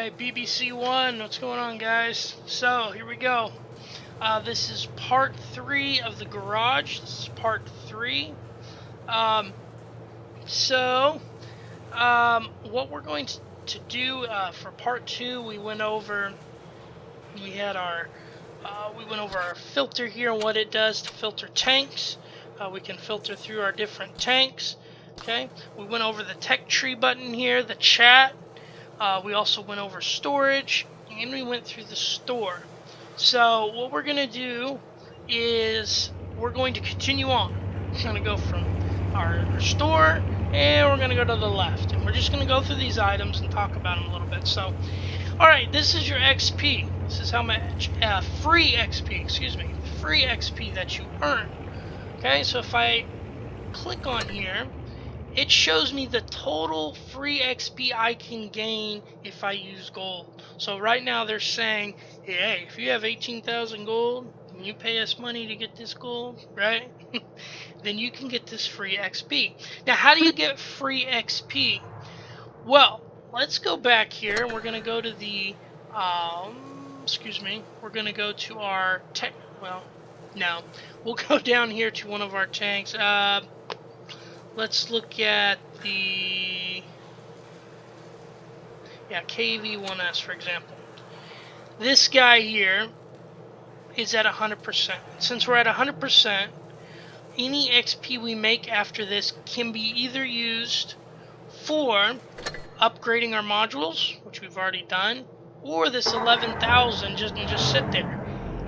Alright, BBC1, what's going on, guys? So, here we go. This is part 3 of the garage. This is part 3. What we're going to do for part 2, we went over our filter here and what it does to filter tanks. We can filter through our different tanks. Okay, we went over the tech tree button here, the chat. We also went over storage, and we went through the store. So what we're going to do is we're going to continue on. We're going to go from our store, and we're going to go to the left. And we're just going to go through these items and talk about them a little bit. So, alright, this is your XP. This is how much free XP that you earn. Okay, so if I click on here, it shows me the total free XP I can gain if I use gold. So right now they're saying, hey, if you have 18,000 gold and you pay us money to get this gold, right? Then you can get this free XP. Now, how do you get free XP? Well, let's go back here and we're going to go to the, we're going to go to our tech, we'll go down here to one of our tanks. Let's look at the KV-1S, for example. This guy here is at 100%. Since we're at 100%, any XP we make after this can be either used for upgrading our modules, which we've already done, or this 11,000 just sit there.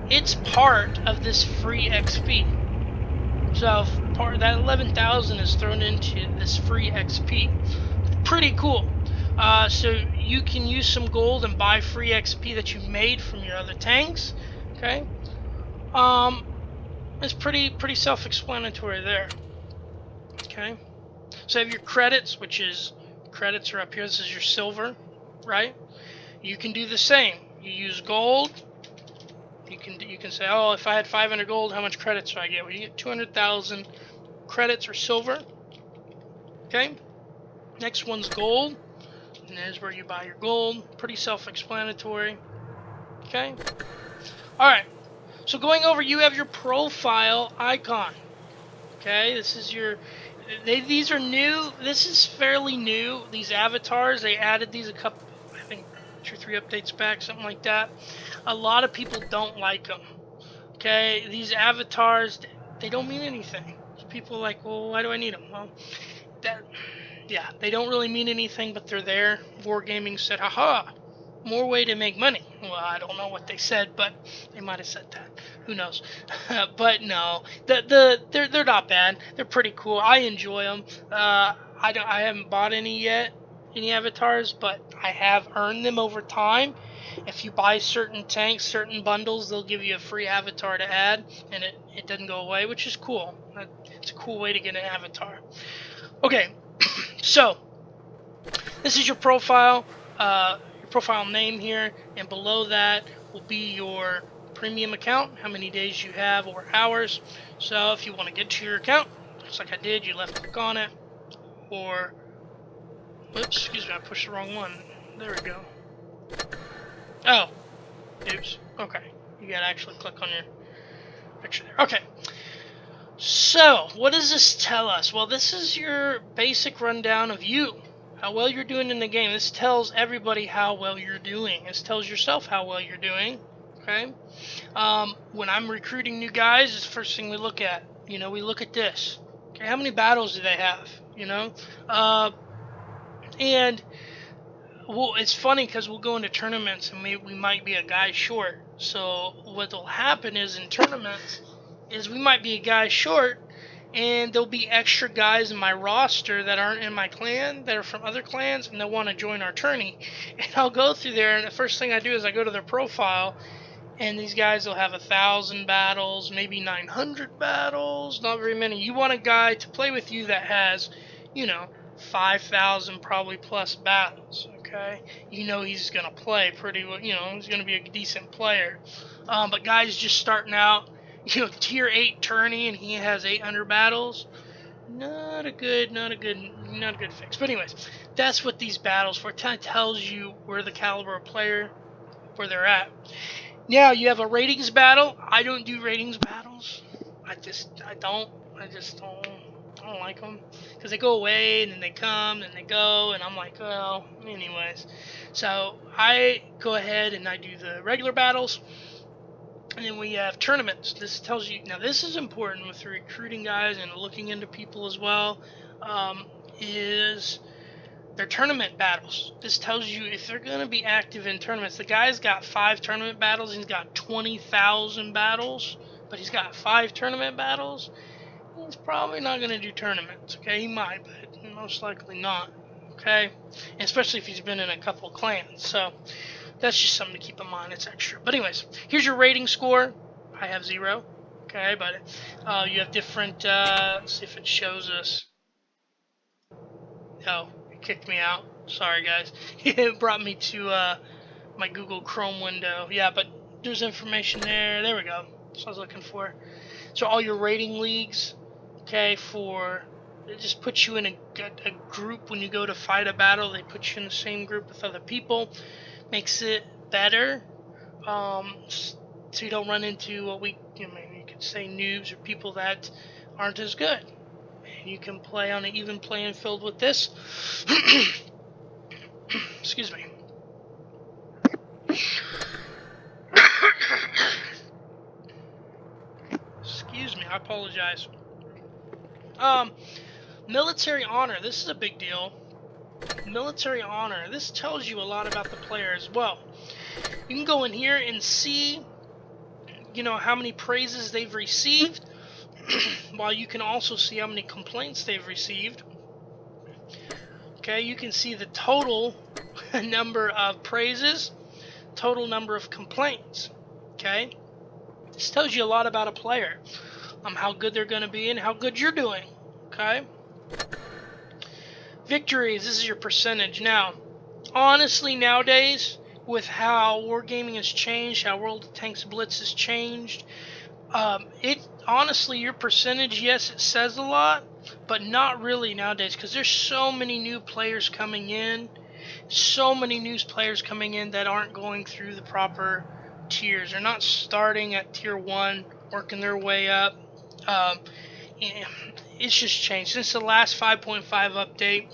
It's part of this free XP. So part of that 11,000 is thrown into this free XP. Pretty cool. So you can use some gold and buy free XP that you made from your other tanks. Okay. It's pretty self-explanatory there. Okay. So you have your credits, which is credits are up here. This is your silver, right? You can do the same. You use gold. You can say, oh, if I had 500 gold, how much credits do I get? Well, you get 200,000 credits or silver. Okay. Next one's gold, and there's where you buy your gold. Pretty self-explanatory. Okay. All right. So going over, you have your profile icon. Okay. This is your. These are new. This is fairly new. These avatars, they added these a couple, I think, 2 or 3 updates back, something like that. A lot of people don't like them. Okay, these avatars, they don't mean anything. So people are like, well, why do I need them? Well, they don't really mean anything, but they're there. Wargaming said, haha, more way to make money. Well, I don't know what they said, but they might have said that. Who knows? But no, they're not bad. They're pretty cool. I enjoy them. I haven't bought any avatars, but I have earned them over time. If you buy certain tanks, certain bundles, they'll give you a free avatar to add, and it doesn't go away, which is cool. It's a cool way to get an avatar. Okay, so this is your profile name here, and below that will be your premium account, how many days you have or hours. So if you want to get to your account, just like I did, you left click on it, or oops, excuse me, I pushed the wrong one. There we go. Oh, oops. Okay, you gotta actually click on your picture there. Okay. So, what does this tell us? Well, this is your basic rundown of you, how well you're doing in the game. This tells everybody how well you're doing. This tells yourself how well you're doing. Okay. When I'm recruiting new guys, it's the first thing we look at. We look at this. Okay, how many battles do they have? And well, it's funny because we'll go into tournaments and we might be a guy short. So what will happen is in tournaments is we might be a guy short, and there'll be extra guys in my roster that aren't in my clan, that are from other clans, and they'll want to join our tourney. And I'll go through there, and the first thing I do is I go to their profile, and these guys will have 1,000 battles, maybe 900 battles, not very many. You want a guy to play with you that has, 5,000 probably plus battles. Okay, he's gonna play pretty well. He's gonna be a decent player. But guys just starting out, tier 8 tourney, and he has 800 battles. not a good fix. But anyways, that's what these battles for. It kind of tells you where the caliber of player, where they're at. Now you have a ratings battle. I don't do ratings battles. I just don't like them because they go away and then they come and they go, and I'm like, well, anyways. So I go ahead and I do the regular battles. And then we have tournaments. This tells you, now this is important with the recruiting guys and looking into people as well, is their tournament battles. This tells you if they're going to be active in tournaments. The guy's got 5 tournament battles. He's got 20,000 battles, but he's got 5 tournament battles. He's probably not going to do tournaments, okay? He might, but most likely not, okay? And especially if he's been in a couple clans. So that's just something to keep in mind. It's extra. But anyways, here's your rating score. I have 0. Okay, but you have different. Let's see if it shows us. Oh, it kicked me out. Sorry, guys. It brought me to my Google Chrome window. Yeah, but there's information there. There we go. That's what I was looking for. So all your rating leagues. Okay, it just puts you in a group when you go to fight a battle. They put you in the same group with other people. Makes it better, so you don't run into what you could say noobs or people that aren't as good. And you can play on an even playing field with this. Excuse me. Excuse me, I apologize. Military honor. This is a big deal. Military honor. This tells you a lot about the player as well. You can go in here and see, how many praises they've received, while you can also see how many complaints they've received. Okay, you can see the total number of praises, total number of complaints. Okay, this tells you a lot about a player, how good they're going to be and how good you're doing. Okay. Victories, this is your percentage. Now, honestly, nowadays, with how Wargaming has changed, how World of Tanks Blitz has changed, honestly, your percentage, yes, it says a lot, but not really nowadays, because there's so many new players coming in, that aren't going through the proper tiers. They're not starting at tier 1, working their way up. It's just changed since the last 5.5 update.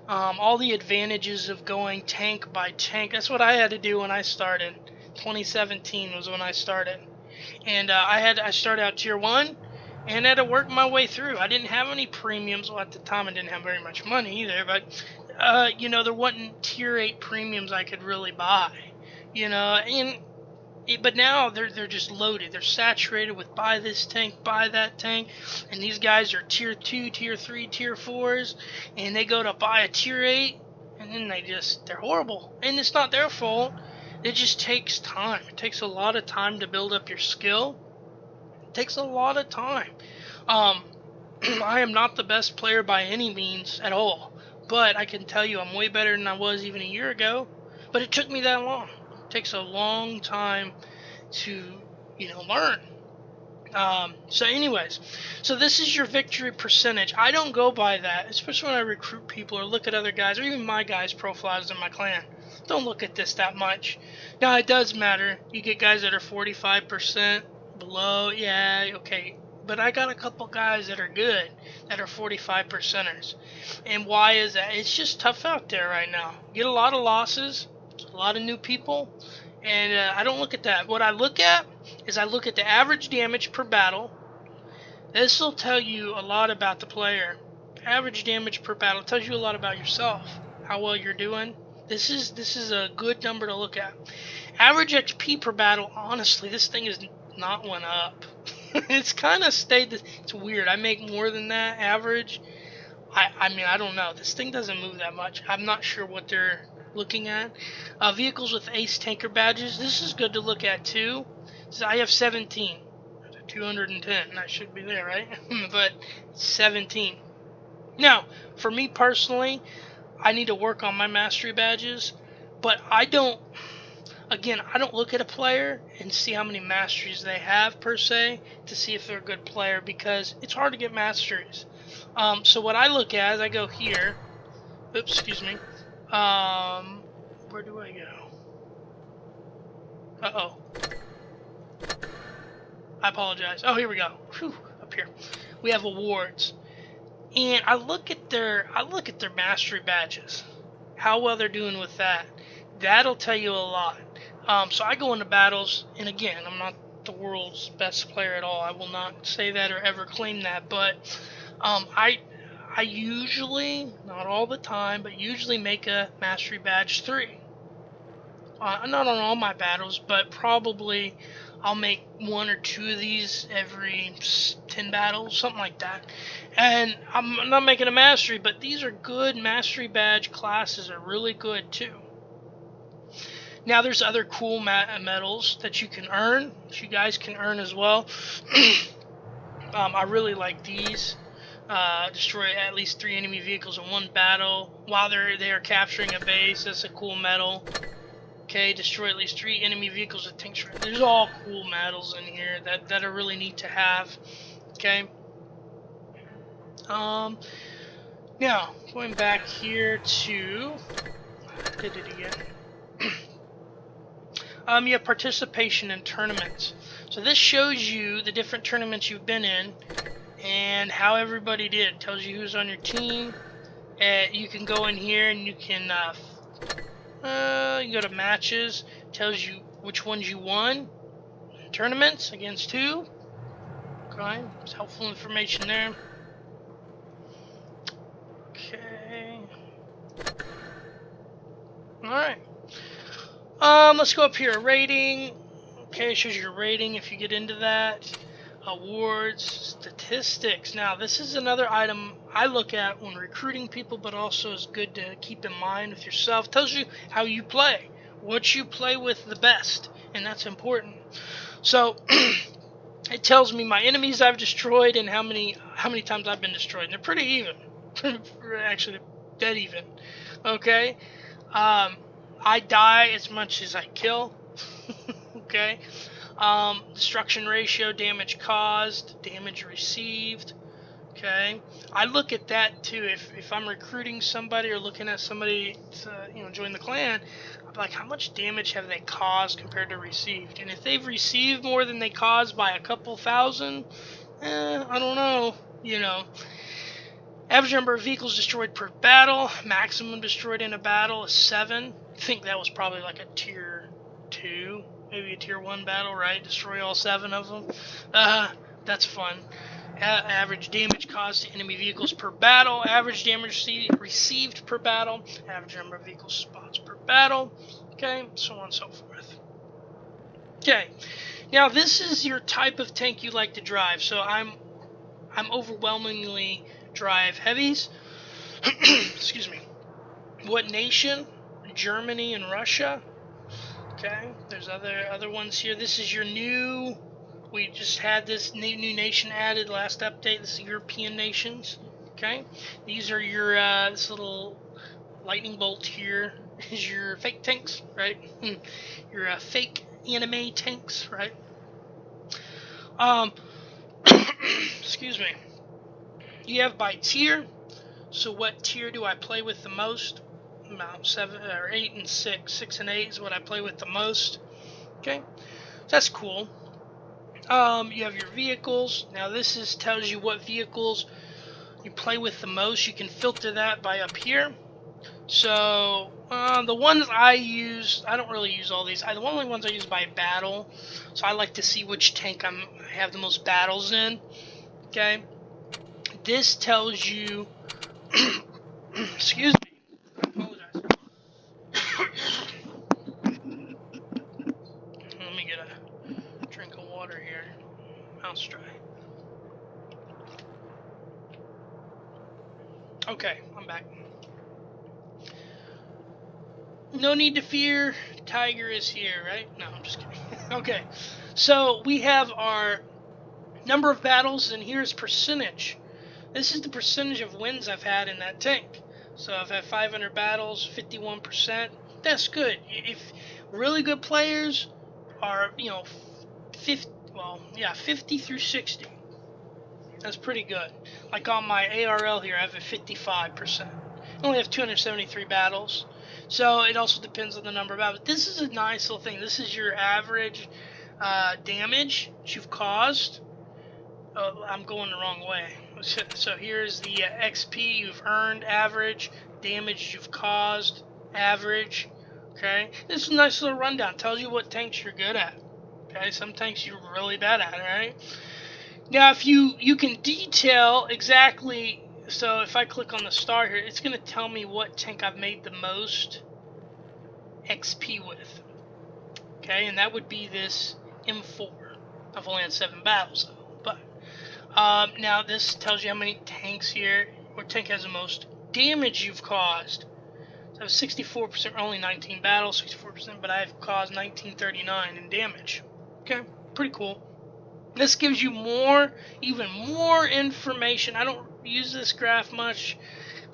All the advantages of going tank by tank. That's what I had to do when I started. 2017 was when I started, and I started out tier 1 and had to work my way through. I didn't have any premiums. Well, at the time I didn't have very much money either, but there wasn't tier 8 premiums I could really buy. But now they're just loaded. They're saturated with buy this tank, buy that tank, and these guys are tier 2, tier 3, tier 4s, and they go to buy a tier 8, and then they're horrible. And it's not their fault. It just takes time. It takes a lot of time to build up your skill. It takes a lot of time. I am not the best player by any means at all, but I can tell you I'm way better than I was even a year ago. But it took me that long. Takes a long time to learn. So anyways, so this is your victory percentage. I don't go by that, especially when I recruit people or look at other guys or even my guys' profiles in my clan. Don't look at this that much. Now it does matter. You get guys that are 45% below, yeah, okay. But I got a couple guys that are good, that are 45%ers. And why is that? It's just tough out there right now. You get a lot of losses. A lot of new people, and I don't look at that. What I look at is the average damage per battle. This will tell you a lot about the player. Average damage per battle tells you a lot about yourself, how well you're doing. This is a good number to look at. Average XP per battle. Honestly, this thing is not went up. It's kind of stayed. It's weird. I make more than that average. I don't know. This thing doesn't move that much. I'm not sure what they're looking at. Vehicles with ace tanker badges. This is good to look at too. So I have 17. 210. That should be there, right? But 17. Now, for me personally, I need to work on my mastery badges, but I don't look at a player and see how many masteries they have per se to see if they're a good player, because it's hard to get masteries. So what I look at is I go here. Oops, excuse me. Where do I go? Uh-oh. I apologize. Oh, here we go. Whew, up here. We have awards. And I look at their mastery badges. How well they're doing with that. That'll tell you a lot. So I go into battles, and again, I'm not the world's best player at all. I will not say that or ever claim that, but I usually, not all the time, but usually make a mastery badge 3. Not on all my battles, but probably I'll make 1 or 2 of these every 10 battles, something like that. And I'm not making a mastery, but these are good mastery badge classes, are really good too. Now there's other cool medals that you can earn, that you guys can earn as well. I really like these. Destroy at least 3 enemy vehicles in 1 battle while they are capturing a base. That's a cool medal. Okay, destroy at least 3 enemy vehicles with tanks. There's all cool medals in here that are really neat to have. Okay. Now going back here to did it again. You have participation in tournaments. So this shows you the different tournaments you've been in and how everybody did. It tells you who's on your team. You can go in here and you can go to matches. Tells you which ones you won. Tournaments against who. Okay, it's helpful information there. Okay. Alright. Let's go up here. Rating. Okay, it shows your rating if you get into that. Awards, statistics. Now, this is another item I look at when recruiting people, but also is good to keep in mind with yourself. It tells you how you play, what you play with the best, and that's important. So, it tells me my enemies I've destroyed and how many times I've been destroyed. And they're pretty even. Actually, dead even. Okay? I die as much as I kill. Okay? Destruction ratio, damage caused, damage received. Okay? I look at that too. If I'm recruiting somebody or looking at somebody to join the clan, I'm like, how much damage have they caused compared to received? And if they've received more than they caused by a couple thousand, I don't know. Average number of vehicles destroyed per battle, maximum destroyed in a battle is 7. I think that was probably like a tier 2, maybe a tier 1 battle, right? Destroy all 7 of them. That's fun. Average damage caused to enemy vehicles per battle, average damage received per battle, average number of vehicle spots per battle, okay, so on and so forth. Okay, now this is your type of tank you like to drive. So I'm overwhelmingly drive heavies. Excuse me. What nation? Germany and Russia. Okay, there's other ones here. This is your new. We just had this new nation added last update. This is European nations. Okay, these are your this little lightning bolt here is your fake tanks, right? Your fake anime tanks, right? Excuse me. You have by tier. So what tier do I play with the most? About 7 or 8 and 6. 6 and 8 is what I play with the most. Okay, that's cool. You have your vehicles. Now this tells you what vehicles you play with the most. You can filter that by up here. So the ones I use, I don't really use all these. The only ones I use by battle. So I like to see which tank I have the most battles in. Okay, this tells you. Excuse me. I apologize. Let me get a drink of water here. Mouth's dry. Okay, I'm back. No need to fear. Tiger is here, right? No, I'm just kidding. Okay, so we have our number of battles, and here's percentage. This is the percentage of wins I've had in that tank. So I've had 500 battles, 51%. That's good. If really good players are, 50 through 60. That's pretty good. Like on my ARL here, I have a 55%. I only have 273 battles, so it also depends on the number of battles. This is a nice little thing. This is your average damage that you've caused. I'm going the wrong way. So here's the XP you've earned, average, damage you've caused, average. Okay, this is a nice little rundown. Tells you what tanks you're good at. Okay, some tanks you're really bad at. Right. Now, if you can detail exactly. So if I click on the star here, it's going to tell me what tank I've made the most XP with. Okay, and that would be this M4. I've only had 7 battles though. But now this tells you how many tanks here. What tank has the most damage you've caused. So I have 64%, only 19 battles, 64%, but I've caused 1939 in damage. Okay, pretty cool. This gives you more, even more information. I don't use this graph much,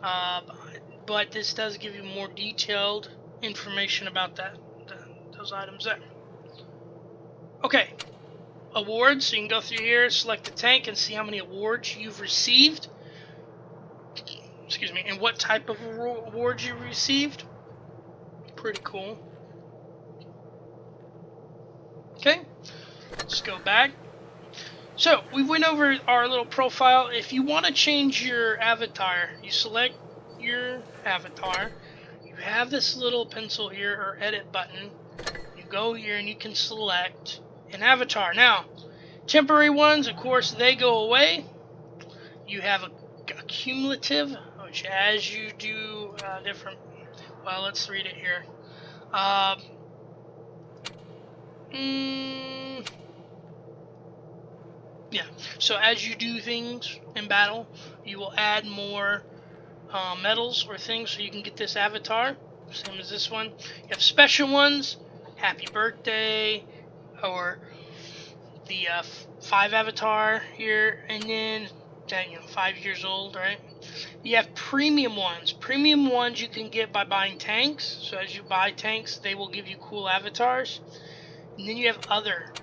but this does give you more detailed information about those items there. Okay, awards. So you can go through here, select the tank, and see how many awards you've received. Excuse me, and what type of awards you received. Pretty cool. Okay, let's go back. So we went over our little profile. If you want to change your avatar, you select your avatar. You have this little pencil here or edit button. You go here and you can select an avatar. Now, temporary ones, of course, they go away. You have a cumulative, which as you do different. Well, let's read it here. Yeah, so as you do things in battle, you will add more medals or things so you can get this avatar, same as this one. You have special ones, happy birthday, or the 5 avatar here, and then 5 years old, right? You have premium ones. Premium ones you can get by buying tanks, so as you buy tanks, they will give you cool avatars. And then you have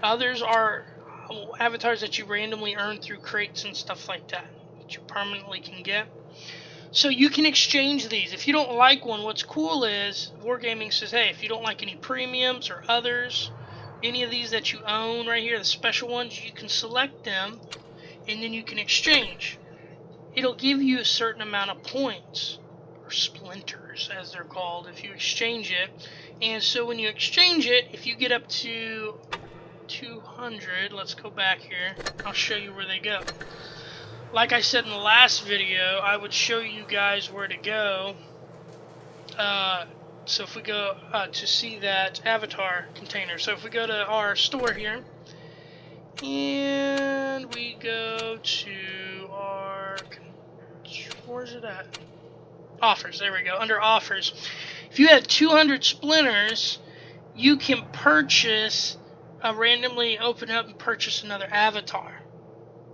others are avatars that you randomly earn through crates and stuff like that you permanently can get. So you can exchange these. If you don't like one, what's cool is Wargaming says, hey, if you don't like any premiums or others, any of these that you own right here, the special ones, you can select them and then you can exchange. It'll give you a certain amount of points, or splinters as they're called, if you exchange it. And so when you exchange it, if you get up to 200, let's go back here, I'll show you where they go. Like I said in the last video, I would show you guys where to go. So if we go to see that avatar container, so if we go to our store here, and we go to our, where's it at? Offers, there we go, under offers. If you had 200 splinters, you can purchase, randomly open up and purchase another avatar,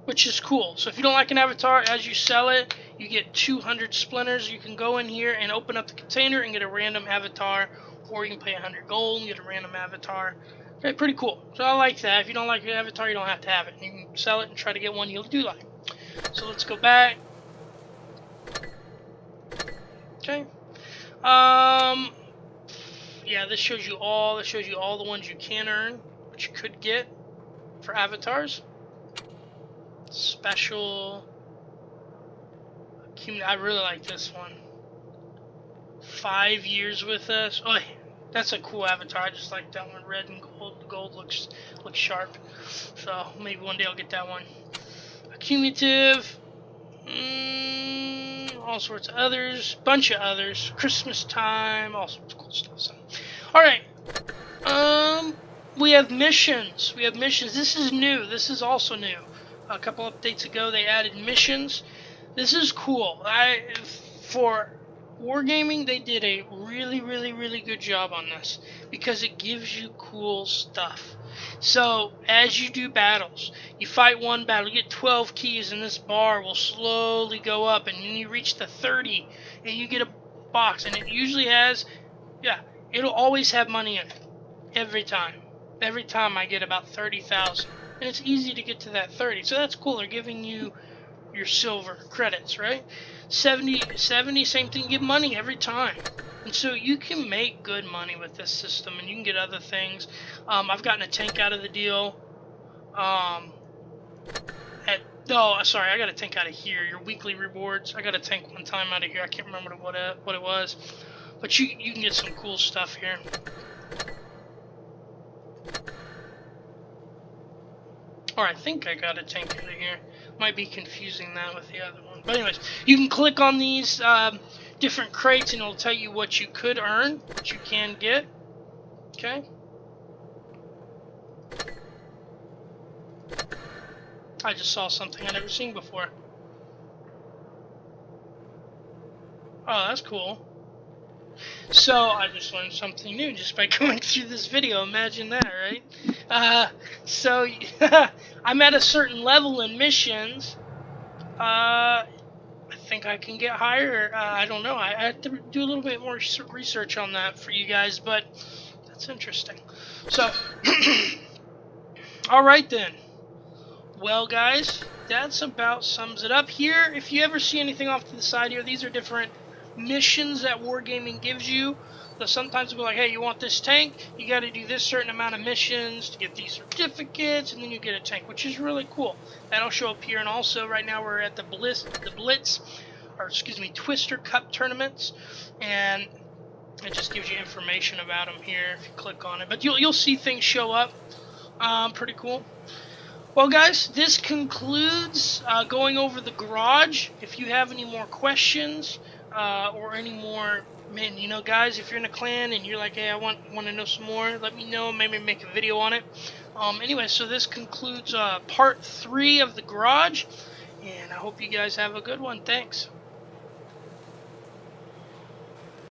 which is cool. So if you don't like an avatar, as you sell it, you get 200 splinters. You can go in here and open up the container and get a random avatar, or you can pay 100 gold and get a random avatar. Okay, pretty cool. So I like that. If you don't like your avatar, you don't have to have it. You can sell it and try to get one you do like. So let's go back. Okay. Yeah, this shows you all the ones you can earn, which you could get for avatars. Special. I really like this one. 5 years with us. Oh, that's a cool avatar. I just like that one. Red and gold. The gold looks sharp. So maybe one day I'll get that one. Accumulative. All sorts of others. Bunch of others. Christmas time. All sorts of cool stuff. So, all right. We have missions. This is new. This is also new. A couple updates ago, they added missions. This is cool. For Wargaming, they did a really good job on this because it gives you cool stuff. So as you do battles, you fight one battle, you get 12 keys, and this bar will slowly go up, and then you reach the 30, and you get a box, and it usually has, it'll always have money in it. Every time I get about 30,000, and it's easy to get to that 30. So that's cool. They're giving you your silver credits, right? 70, same thing, you get money every time. And so you can make good money with this system, and you can get other things. I've gotten a tank out of the deal. Sorry, I got a tank out of here. Your weekly rewards. I got a tank one time out of here. I can't remember what it was. But you can get some cool stuff here. Or I think I got a tank out of here. Might be confusing that with the other one. But anyways, you can click on these different crates and it'll tell you what you could earn, what you can get. Okay. I just saw something I've never seen before. Oh, that's cool. So, I just learned something new just by going through this video. Imagine that, right? So, I'm at a certain level in missions. I think I can get higher. I don't know. I have to do a little bit more research on that for you guys, but that's interesting. So, alright then. Well, guys, that's about sums it up here. If you ever see anything off to the side here, these are different missions that Wargaming gives you. So sometimes it'll be like, hey, you want this tank? You got to do this certain amount of missions to get these certificates, and then you get a tank, which is really cool. That'll show up here. And also, right now we're at the Twister Cup tournaments, and it just gives you information about them here if you click on it. But you'll see things show up. Pretty cool. Well, guys, this concludes going over the garage. If you have any more questions or any more, man, you know, guys, if you're in a clan and you're like, hey, I want to know some more, let me know. Maybe make a video on it. Anyway, so this concludes part 3 of the garage, and I hope you guys have a good one. Thanks.